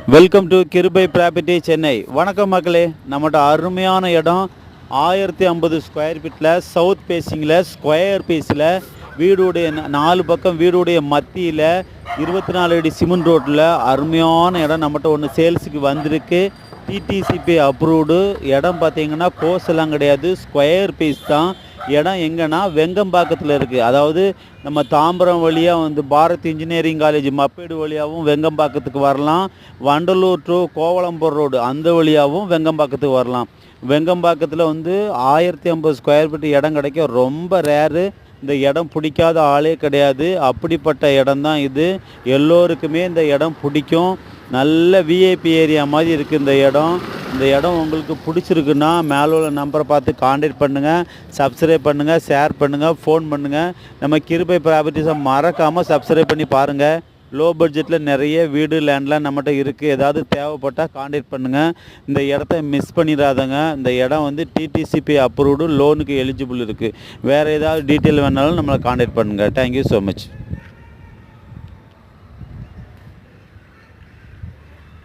Welcome to கிருபை property Chennai. வணக்கம் மக்களே. நம்மகிட்ட அருமையான இடம் 1050 ஸ்கொயர் ஃபீட்டில் சவுத் ஃபேஸிங்கில் ஸ்கொயர் பீஸில் வீடுடைய 4 பக்கம் வீடுடைய மத்தியில் 24 அடி சிமெண்ட் ரோட்டில் அருமையான இடம் நம்மகிட்ட ஒன்று சேல்ஸுக்கு வந்திருக்கு. டிடிசிபி அப்ரூவ்டு இடம். பார்த்தீங்கன்னா கோர்ஸ் கிடையாது, ஸ்கொயர் பீஸ் தான். இடம் எங்கன்னா வெங்கம்பாக்கத்தில் இருக்குது. அதாவது நம்ம தாம்பரம் வழியாக பாரத் இன்ஜினியரிங் காலேஜ் மப்பேடு வழியாகவும் வெங்கம்பாக்கத்துக்கு வரலாம். வண்டலூர் டு கோவளம்பூர் ரோடு அந்த வழியாகவும் வெங்கம்பாக்கத்துக்கு வரலாம். வெங்கம்பாக்கத்தில் 1050 ஸ்கொயர் ஃபீட் இடம் கிடைக்க ரொம்ப ரேரு. இந்த இடம் பிடிக்காத ஆளே கிடையாது. அப்படிப்பட்ட இடம் தான் இது. எல்லோருக்குமே இந்த இடம் பிடிக்கும். நல்ல விஐபி ஏரியா மாதிரி இருக்குது இந்த இடம். இந்த இடம் உங்களுக்கு பிடிச்சிருக்குன்னா மேலே உள்ள நம்பரை பார்த்து கான்டாக்ட் பண்ணுங்கள், சப்ஸ்கிரைப் பண்ணுங்கள், ஷேர் பண்ணுங்கள், ஃபோன் பண்ணுங்கள். நம்ம கிருபை ப்ராப்பர்ட்டிஸை மறக்காமல் சப்ஸ்கிரைப் பண்ணி பாருங்கள். லோ பட்ஜெட்டில் நிறைய வீடு லேண்ட்லாம் நம்மகிட்ட இருக்குது. ஏதாவது தேவைப்பட்டால் கான்டாக்ட் பண்ணுங்கள். இந்த இடத்த மிஸ் பண்ணிடாதங்க. இந்த இடம் டிடிசிபி அப்ரூவ்டு, லோனுக்கு எலிஜிபிள் இருக்குது. வேறு ஏதாவது டீட்டெயில் வேணாலும் நம்மளை கான்டாக்ட் பண்ணுங்கள். Thank you so much.